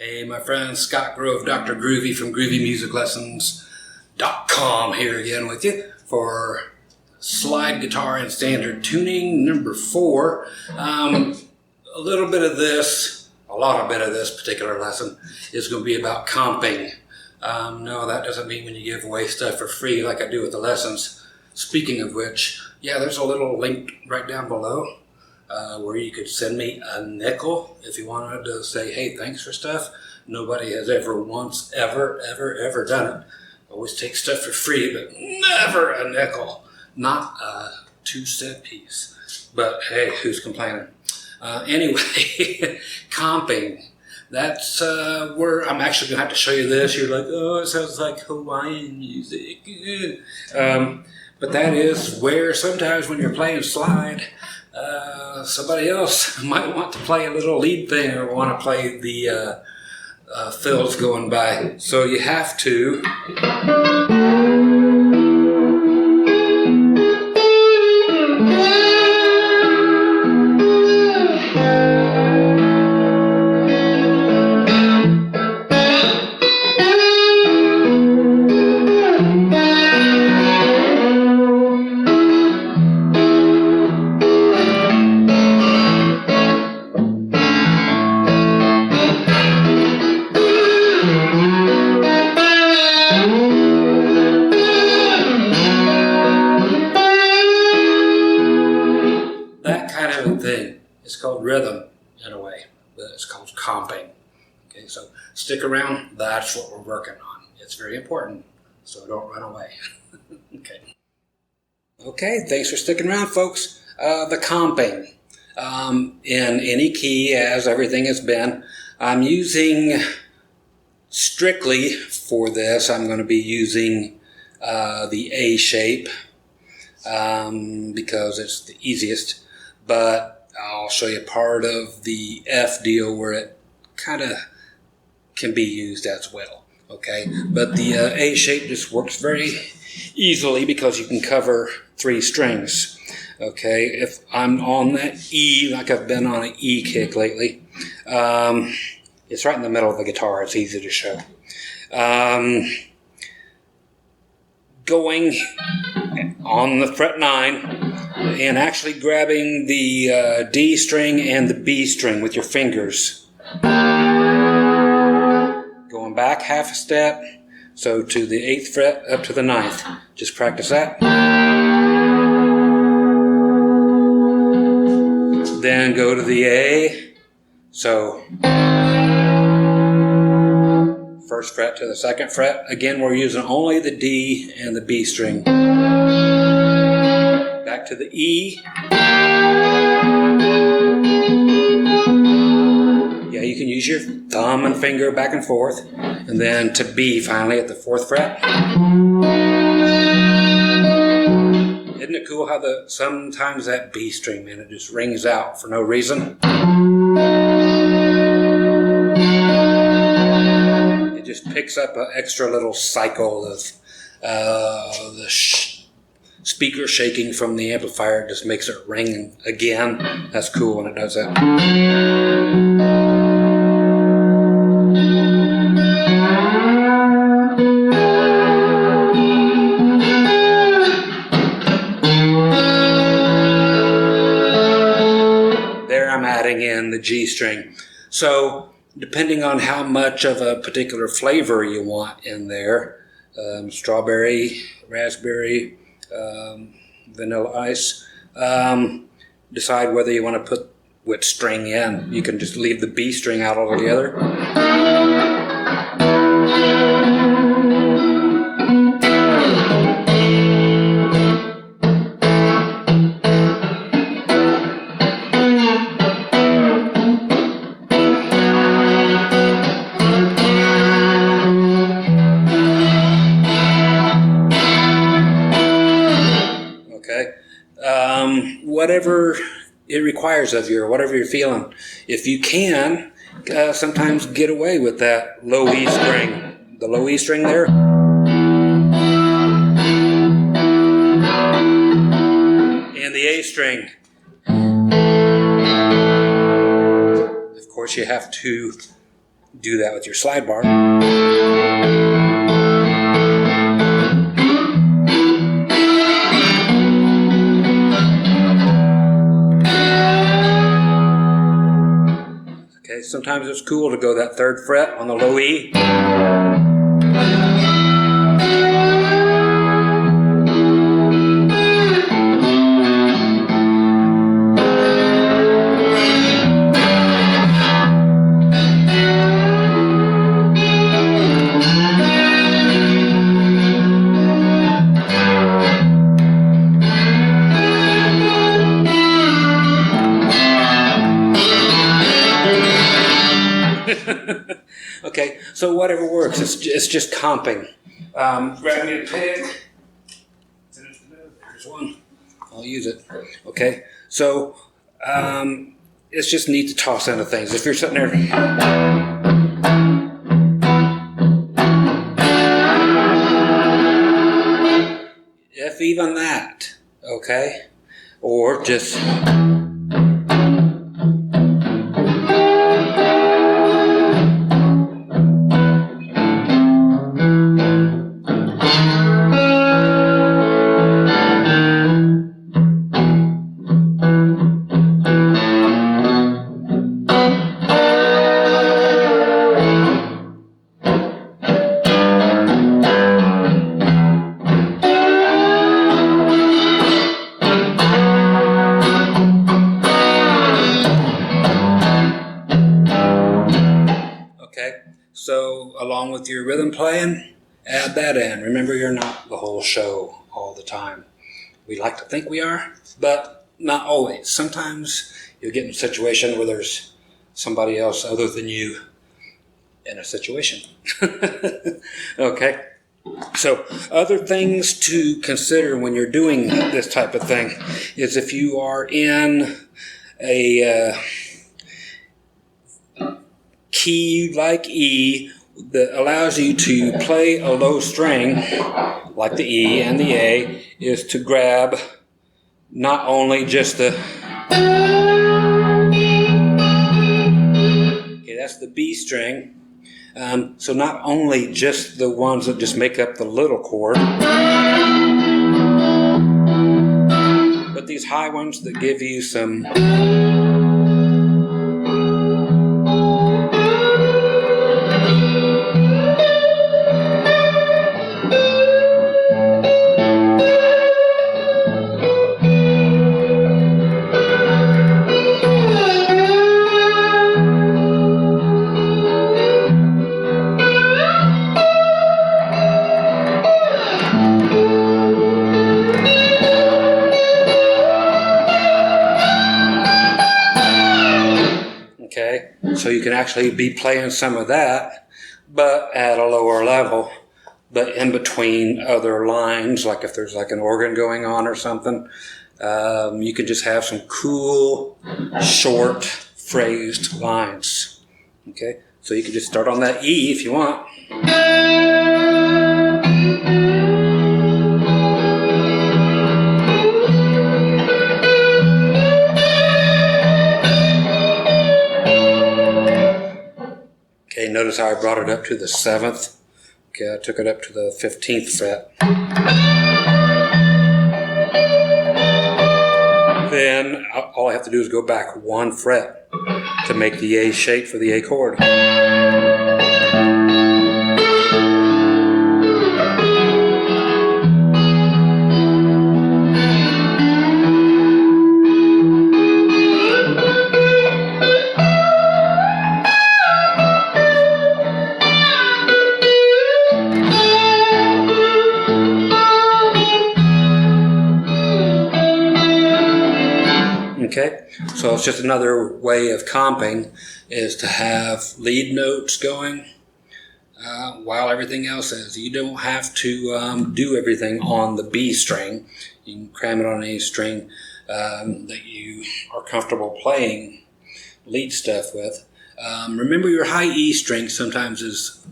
Hey, my friend, Scott Grove, Dr. Groovy from GroovyMusicLessons.com here again with you for slide guitar and standard tuning number 4. A lot of this particular lesson is going to be about comping. No, that doesn't mean when you give away stuff for free like I do with the lessons. Speaking of which, yeah, there's a little link right down below where you could send me a nickel if you wanted to say, hey, thanks for stuff. Nobody has ever once, ever done it. Always take stuff for free, but never a nickel. Not a 2-cent piece. But hey, who's complaining? Anyway, comping. That's where I'm actually going to have to show you this. You're like, oh, it sounds like Hawaiian music. But that is where sometimes when you're playing slide, somebody else might want to play a little lead thing or want to play the fills going by. So you have to thing. It's called rhythm in a way, but it's called comping. Okay, so stick around. That's what we're working on. It's very important, so don't run away. Okay, thanks for sticking around, folks. The comping in any key, as everything has been. I'm using strictly for this. I'm going to be using the A shape because it's the easiest. But I'll show you part of the F deal where it kind of can be used as well, okay? But the A shape just works very easily because you can cover 3 strings, okay? If I'm on that E, like I've been on an E kick lately, it's right in the middle of the guitar. It's easy to show. Going on the fret 9, and actually grabbing the D string and the B string with your fingers. Going back half a step, so to the 8th fret up to the 9th. Just practice that. Then go to the A, so 1st fret to the 2nd fret. Again, we're using only the D and the B string. Back to the E. Yeah, you can use your thumb and finger back and forth. And then to B finally at the 4th fret. Isn't it cool how sometimes that B string, man, it just rings out for no reason? It just picks up an extra little cycle of the speaker shaking from the amplifier. It just makes it ring again. That's cool when it does that. There I'm adding in the G string. So depending on how much of a particular flavor you want in there, strawberry, raspberry, vanilla ice, decide whether you want to put which string in. You can just leave the B string out altogether. Whatever it requires of you, or whatever you're feeling. If you can, sometimes get away with that low E string. The low E string there. And the A string. Of course, you have to do that with your slide bar. Okay, sometimes it's cool to go that 3rd fret on the low E. Okay, so whatever works, it's just comping. Grab me a pick. There's one. I'll use it. Okay, so it's just neat to toss into things. If you're sitting there, if even that, okay, or just. So, along with your rhythm playing, add that in. Remember, you're not the whole show all the time. We like to think we are, but not always. Sometimes you'll get in a situation where there's somebody else other than you in a situation. Okay? So, other things to consider when you're doing this type of thing is if you are in a key like E that allows you to play a low string like the E and the A, is to grab not only just the, okay, that's the B string, so not only just the ones that just make up the little chord, but these high ones that give you some so you can actually be playing some of that, but at a lower level, but in between other lines, like if there's like an organ going on or something, you can just have some cool, short, phrased lines. Okay, so you can just start on that E if you want. Okay, notice how I brought it up to the 7th. Okay, I took it up to the 15th fret. Then all I have to do is go back 1 fret to make the A shape for the A chord. Okay, so it's just another way of comping is to have lead notes going while everything else is. You don't have to do everything on the B string. You can cram it on any string that you are comfortable playing lead stuff with. Remember, your high E string sometimes is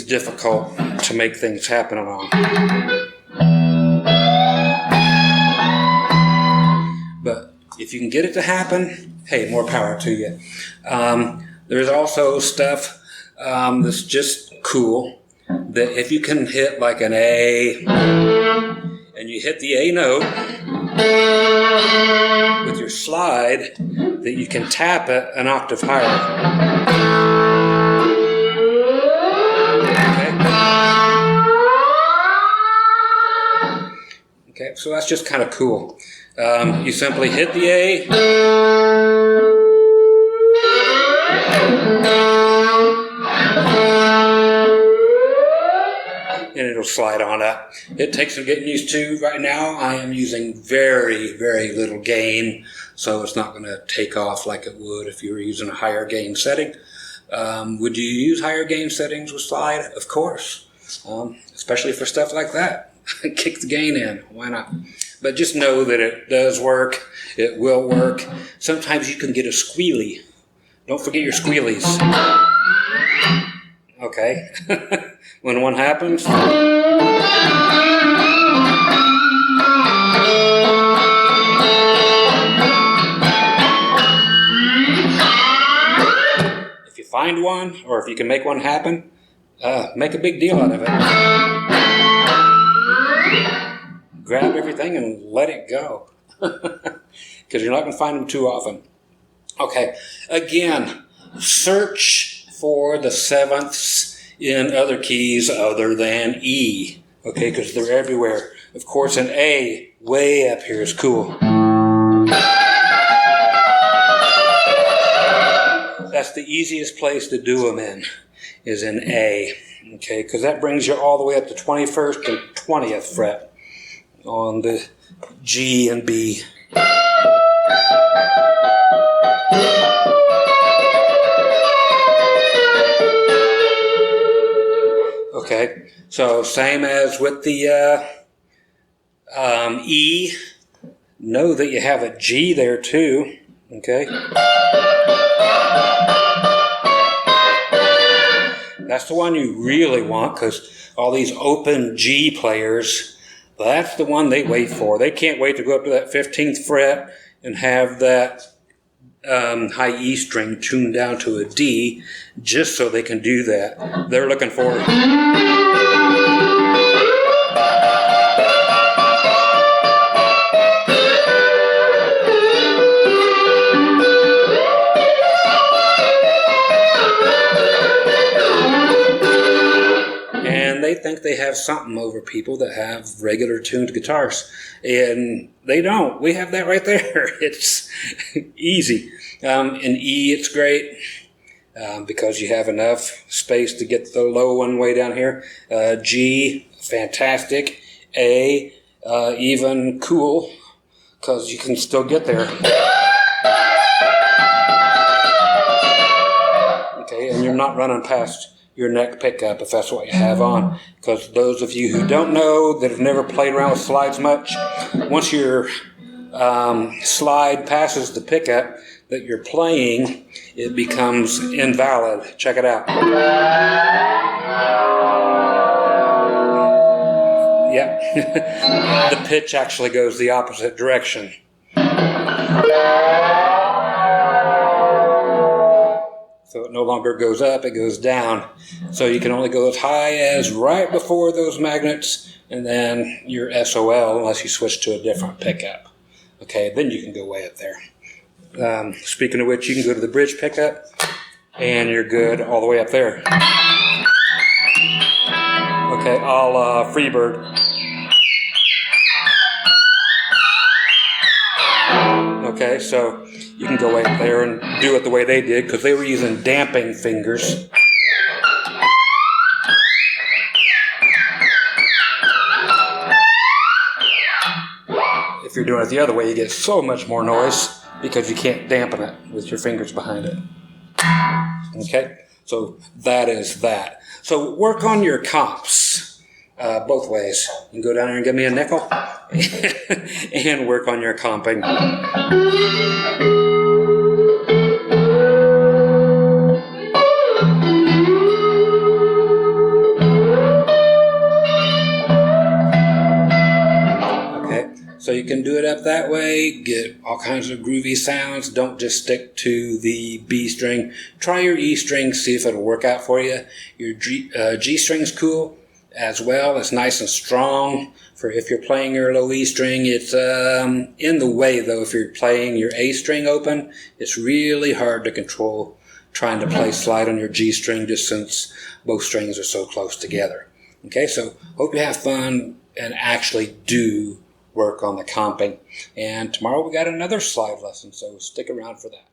difficult to make things happen on. But if you can get it to happen, hey, more power to you. There's also stuff that's just cool, that if you can hit like an A, and you hit the A note with your slide, that you can tap it an octave higher. Okay, so that's just kind of cool. You simply hit the A, and it'll slide on up. It takes some getting used to. Right now I am using very, very little gain, so it's not going to take off like it would if you were using a higher gain setting. Would you use higher gain settings with slide? Of course, especially for stuff like that. Kick the gain in, why not? But just know that it does work. It will work. Sometimes you can get a squealy. Don't forget your squealies. Okay. When one happens, if you find one, or if you can make one happen, make a big deal out of it. Grab everything and let it go, because you're not going to find them too often. Okay, again, search for the sevenths in other keys other than E, okay, because they're everywhere. Of course, an A way up here is cool. That's the easiest place to do them in, is in A, okay, because that brings you all the way up to 21st and 20th fret on the G and B. Okay, so same as with the E, know that you have a G there too, okay? That's the one you really want, because all these open G players, that's the one they wait for. They can't wait to go up to that 15th fret and have that high E string tuned down to a D just so they can do that. They're looking for it. They think they have something over people that have regular tuned guitars, and they don't. We have that right there. It's easy. In E, it's great because you have enough space to get the low one way down here. G, fantastic. A, even cool, because you can still get there. Okay, and you're not running past your neck pickup if that's what you have on, because those of you who don't know, that have never played around with slides much, once your slide passes the pickup that you're playing, it becomes invalid. Check it out. Yep. The pitch actually goes the opposite direction. So it no longer goes up, it goes down. So you can only go as high as right before those magnets, and then you're SOL unless you switch to a different pickup. Okay, then you can go way up there. Speaking of which, you can go to the bridge pickup, and you're good all the way up there. Okay, I'll Freebird. Okay, so you can go way up there and do it the way they did, because they were using damping fingers. If you're doing it the other way, you get so much more noise because you can't dampen it with your fingers behind it. Okay, so that is that. So work on your comps both ways. You can go down there and give me a nickel and work on your comping. So you can do it up that way, get all kinds of groovy sounds. Don't just stick to the B string. Try your E string, see if it'll work out for you. Your G string's cool as well. It's nice and strong for if you're playing your low E string. It's in the way, though, if you're playing your A string open. It's really hard to control trying to play slide on your G string just since both strings are so close together. Okay, so hope you have fun and actually do work on the comping. And tomorrow we got another slide lesson, so stick around for that.